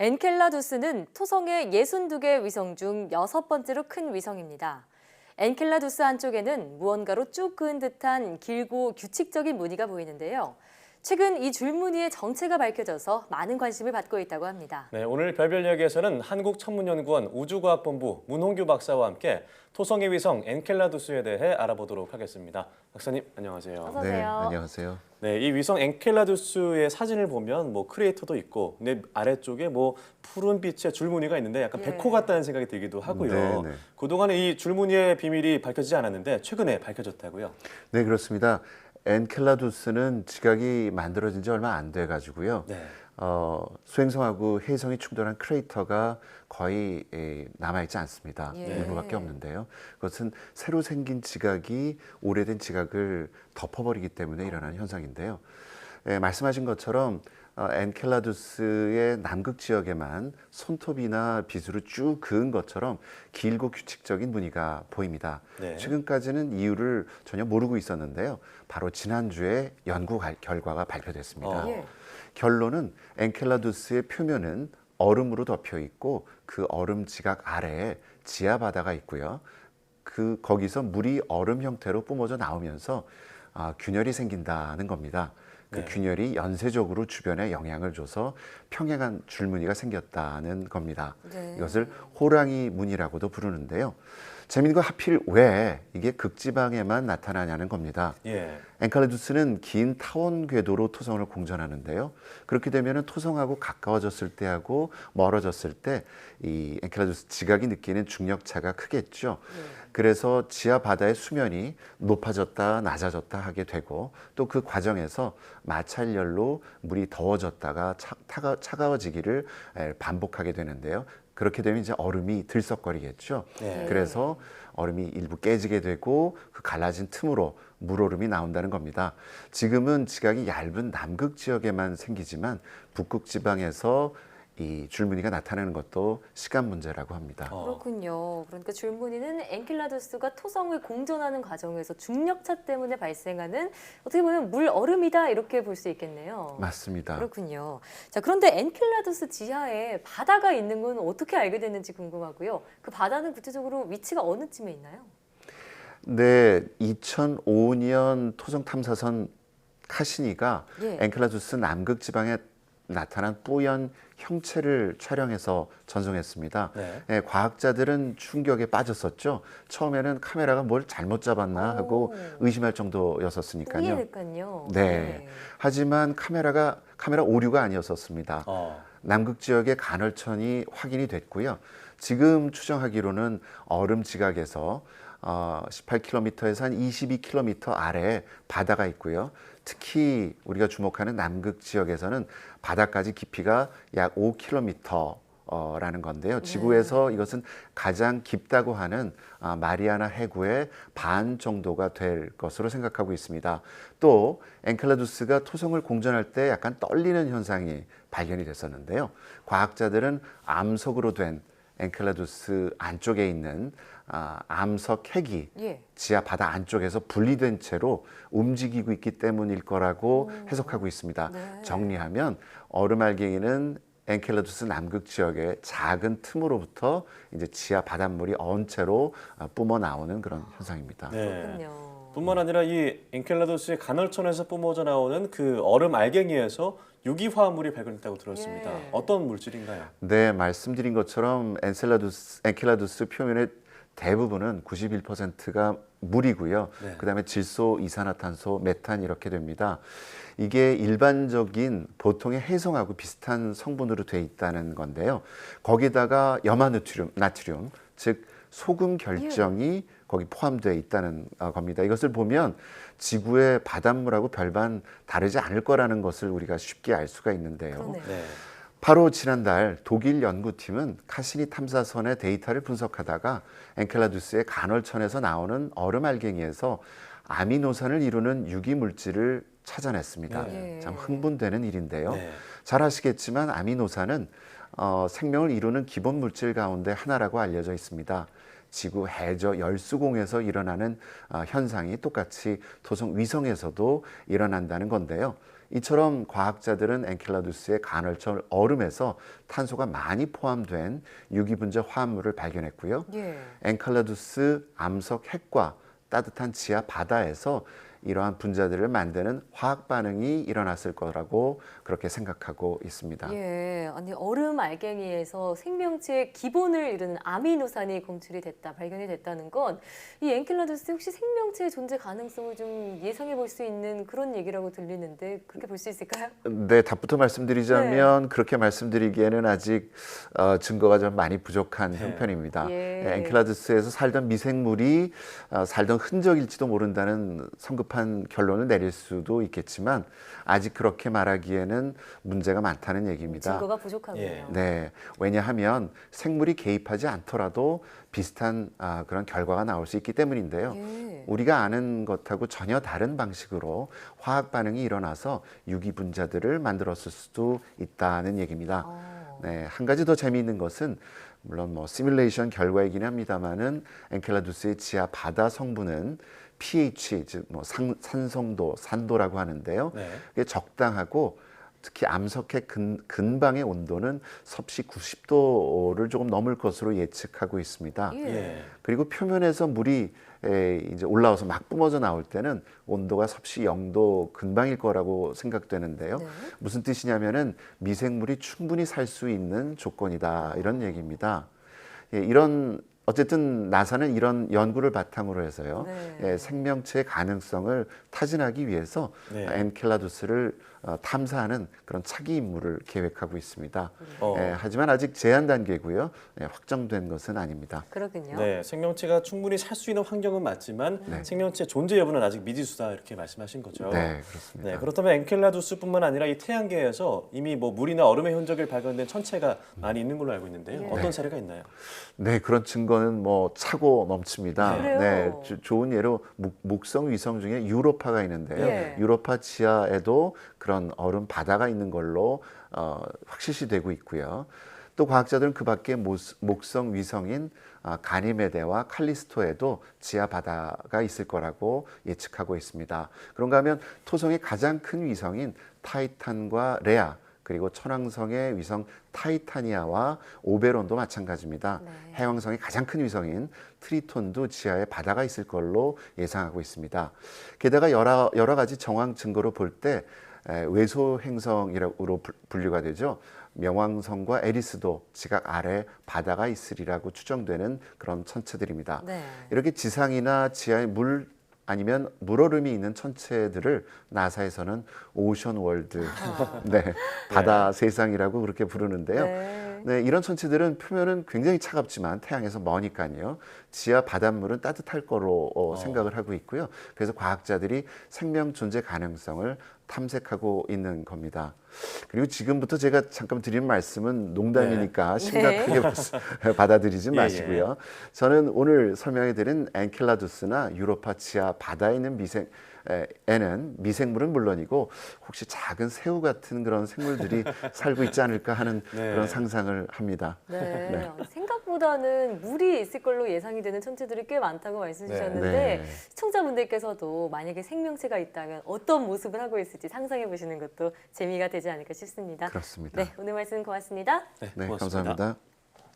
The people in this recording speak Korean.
엔켈라두스는 토성의 62개 위성 중 6번째로 큰 위성입니다. 엔켈라두스 한쪽에는 무언가로 쭉 그은 듯한 길고 규칙적인 무늬가 보이는데요. 최근 이 줄무늬의 정체가 밝혀져서 많은 관심을 받고 있다고 합니다. 네, 오늘 별별 이야기에서는 한국천문연구원 우주과학본부 문홍규 박사와 함께 토성의 위성 엔켈라두스에 대해 알아보도록 하겠습니다. 박사님, 안녕하세요. 어서 네, 오세요. 안녕하세요. 네, 이 위성 엔켈라두스의 사진을 보면 크레이터도 있고 아래쪽에 푸른 빛의 줄무늬가 있는데 약간 예. 백호 같다는 생각이 들기도 하고요. 네, 네. 그동안에 이 줄무늬의 비밀이 밝혀지지 않았는데 최근에 밝혀졌다고요. 네, 그렇습니다. 엔켈라두스는 지각이 만들어진 지 얼마 안 돼 가지고요. 네. 수행성하고 해성이 충돌한 크레이터가 거의 남아있지 않습니다. 예. 일부밖에 없는데요. 그것은 새로 생긴 지각이 오래된 지각을 덮어버리기 때문에 일어나는 현상인데요. 말씀하신 것처럼 엔켈라두스의 남극 지역에만 손톱이나 빗으로 쭉 그은 것처럼 길고 규칙적인 무늬가 보입니다. 네. 최근까지는 이유를 전혀 모르고 있었는데요. 바로 지난주에 연구 결과가 발표됐습니다. 예. 결론은 엔켈라두스의 표면은 얼음으로 덮여 있고 그 얼음 지각 아래에 지하 바다가 있고요. 거기서 물이 얼음 형태로 뿜어져 나오면서 균열이 생긴다는 겁니다. 그 네. 균열이 연쇄적으로 주변에 영향을 줘서 평행한 줄무늬가 생겼다는 겁니다. 네. 이것을 호랑이 무늬라고도 부르는데요. 재미있는 건 하필 왜 이게 극지방에만 나타나냐는 겁니다. 예. 엔켈라두스는 긴 타원 궤도로 토성을 공전하는데요. 그렇게 되면 토성하고 가까워졌을 때하고 멀어졌을 때 이 엔켈라두스 지각이 느끼는 중력차가 크겠죠. 그래서 지하 바다의 수면이 높아졌다 낮아졌다 하게 되고 또 그 과정에서 마찰열로 물이 더워졌다가 차가워지기를 반복하게 되는데요. 그렇게 되면 이제 얼음이 들썩거리겠죠. 네. 그래서 얼음이 일부 깨지게 되고 그 갈라진 틈으로 물얼음이 나온다는 겁니다. 지금은 지각이 얇은 남극 지역에만 생기지만 북극 지방에서 이 줄무늬가 나타나는 것도 시간 문제라고 합니다. 그렇군요. 그러니까 줄무늬는 엔켈라두스가 토성을 공전하는 과정에서 중력차 때문에 발생하는 어떻게 보면 물 얼음이다 이렇게 볼 수 있겠네요. 맞습니다. 그렇군요. 자, 그런데 엔켈라두스 지하에 바다가 있는 건 어떻게 알게 됐는지 궁금하고요. 그 바다는 구체적으로 위치가 어느 쯤에 있나요? 네, 2005년 토성 탐사선 카시니가 예. 엔켈라두스 남극 지방에 나타난 뿌연 형체를 촬영해서 전송했습니다. 네. 과학자들은 충격에 빠졌었죠. 처음에는 카메라가 뭘 잘못 잡았나 하고 의심할 정도였었으니까요. 그러니까요. 네. 하지만 카메라 오류가 아니었었습니다. 남극 지역의 간헐천이 확인이 됐고요. 지금 추정하기로는 얼음 지각에서 18km에서 한 22km 아래에 바다가 있고요. 특히 우리가 주목하는 남극 지역에서는 바다까지 깊이가 약 5km라는 건데요. 지구에서 이것은 가장 깊다고 하는 마리아나 해구의 반 정도가 될 것으로 생각하고 있습니다. 또 엔켈라두스가 토성을 공전할 때 약간 떨리는 현상이 발견이 됐었는데요. 과학자들은 암석으로 된 엔켈라두스 안쪽에 있는 암석 핵이 예. 지하 바다 안쪽에서 분리된 채로 움직이고 있기 때문일 거라고 해석하고 있습니다. 네. 정리하면 얼음알갱이는 엔켈라두스 남극 지역의 작은 틈으로부터 이제 지하 바닷물이 언 채로 뿜어 나오는 그런 현상입니다. 네. 그렇군요. 뿐만 아니라 이 엔켈라두스의 간헐천에서 뿜어져 나오는 그 얼음 알갱이에서 유기화합물이 발견됐다고 들었습니다. 예. 어떤 물질인가요? 네, 말씀드린 것처럼 엔켈라두스 표면의 대부분은 91%가 물이고요. 네. 그다음에 질소, 이산화탄소, 메탄 이렇게 됩니다. 이게 일반적인 보통의 해성하고 비슷한 성분으로 돼 있다는 건데요. 거기다가 나트륨, 즉 소금 결정이 거기 포함되어 있다는 겁니다. 이것을 보면 지구의 바닷물하고 별반 다르지 않을 거라는 것을 우리가 쉽게 알 수가 있는데요. 그러네요. 네. 바로 지난달 독일 연구팀은 카시니 탐사선의 데이터를 분석하다가 엔켈라두스의 간헐천에서 나오는 얼음 알갱이에서 아미노산을 이루는 유기물질을 찾아냈습니다. 네. 참 흥분되는 일인데요. 네. 잘 아시겠지만 아미노산은 생명을 이루는 기본 물질 가운데 하나라고 알려져 있습니다. 지구 해저 열수공에서 일어나는 현상이 똑같이 토성 위성에서도 일어난다는 건데요. 이처럼 과학자들은 엔켈라두스의 간헐적 얼음에서 탄소가 많이 포함된 유기분자 화합물을 발견했고요. 예. 엔켈라두스 암석 핵과 따뜻한 지하 바다에서 이러한 분자들을 만드는 화학 반응이 일어났을 거라고 그렇게 생각하고 있습니다. 예, 아니 얼음 알갱이에서 생명체의 기본을 이루는 아미노산이 검출이 됐다, 발견이 됐다는 건 이 엔켈라두스 혹시 생명체의 존재 가능성을 좀 예상해 볼 수 있는 그런 얘기라고 들리는데 그렇게 볼 수 있을까요? 네, 답부터 말씀드리자면 그렇게 말씀드리기에는 아직 증거가 좀 많이 부족한 형편입니다. 예. 엔켈라두스에서 살던 미생물이 살던 흔적일지도 모른다는 성급한 결론을 내릴 수도 있겠지만 아직 그렇게 말하기에는 문제가 많다는 얘기입니다. 증거가 부족하군요. 예. 네, 왜냐하면 생물이 개입하지 않더라도 비슷한 그런 결과가 나올 수 있기 때문인데요. 예. 우리가 아는 것하고 전혀 다른 방식으로 화학 반응이 일어나서 유기 분자들을 만들었을 수도 있다는 얘기입니다. 네, 한 가지 더 재미있는 것은 물론 뭐 시뮬레이션 결과이긴 합니다만은 엔켈라두스의 지하 바다 성분은 pH 즉 뭐 산성도, 산도라고 하는데요. 네. 그게 적당하고 특히 암석의 근방의 온도는 섭씨 90도를 조금 넘을 것으로 예측하고 있습니다. 예. 그리고 표면에서 물이 이제 올라와서 막 뿜어져 나올 때는 온도가 섭씨 0도 근방일 거라고 생각되는데요. 네. 무슨 뜻이냐면은 미생물이 충분히 살 수 있는 조건이다 이런 얘기입니다. 예, 이런 어쨌든 나사는 이런 연구를 바탕으로 해서요. 네. 예, 생명체의 가능성을 타진하기 위해서 네. 엔켈라두스를 탐사하는 그런 차기 임무를 계획하고 있습니다. 어. 하지만 아직 제한 단계고요. 확정된 것은 아닙니다. 그렇군요. 네, 생명체가 충분히 살 수 있는 환경은 맞지만 생명체 존재 여부는 아직 미지수다 이렇게 말씀하신 거죠. 네, 그렇습니다. 네, 그렇다면 엔켈라두스뿐만 아니라 이 태양계에서 이미 뭐 물이나 얼음의 흔적이 발견된 천체가 많이 있는 걸로 알고 있는데요. 예. 어떤 사례가 있나요? 네, 그런 증거는 뭐 차고 넘칩니다. 그래요? 네, 좋은 예로 목성 위성 중에 유로파가 있는데요. 예. 유로파 지하에도 그런 얼음 바다가 있는 걸로 확실시되고 있고요. 또 과학자들은 그 밖에 목성 위성인 가니메데와 칼리스토에도 지하 바다가 있을 거라고 예측하고 있습니다. 그런가 하면 토성의 가장 큰 위성인 타이탄과 레아 그리고 천왕성의 위성 타이타니아와 오베론도 마찬가지입니다. 네. 해왕성의 가장 큰 위성인 트리톤도 지하에 바다가 있을 걸로 예상하고 있습니다. 게다가 여러 가지 정황 증거로 볼 때 외소 행성이라고 분류가 되죠. 명왕성과 에리스도 지각 아래 바다가 있으리라고 추정되는 그런 천체들입니다. 네. 이렇게 지상이나 지하에 물 아니면 물얼음이 있는 천체들을 나사에서는 오션 월드, 네, 바다 세상이라고 그렇게 부르는데요. 네. 네, 이런 천체들은 표면은 굉장히 차갑지만 태양에서 머니까요. 지하 바닷물은 따뜻할 거로 생각을 하고 있고요. 그래서 과학자들이 생명 존재 가능성을 탐색하고 있는 겁니다. 그리고 지금부터 제가 잠깐 드리는 말씀은 농담이니까 심각하게 받아들이지 마시고요. 저는 오늘 설명해드린 엔켈라두스나 유로파 지하 바다에 있는 미생물은 물론이고 혹시 작은 새우 같은 그런 생물들이 살고 있지 않을까 하는 그런 상상을 합니다. 네. 생각보다는 물이 있을 걸로 예상이 되는 천체들이 꽤 많다고 말씀 주셨는데 네. 시청자분들께서도 만약에 생명체가 있다면 어떤 모습을 하고 있을지 상상해 보시는 것도 재미가 되지 않을까 싶습니다. 그렇습니다. 네, 오늘 말씀 고맙습니다. 네, 고맙습니다. 감사합니다.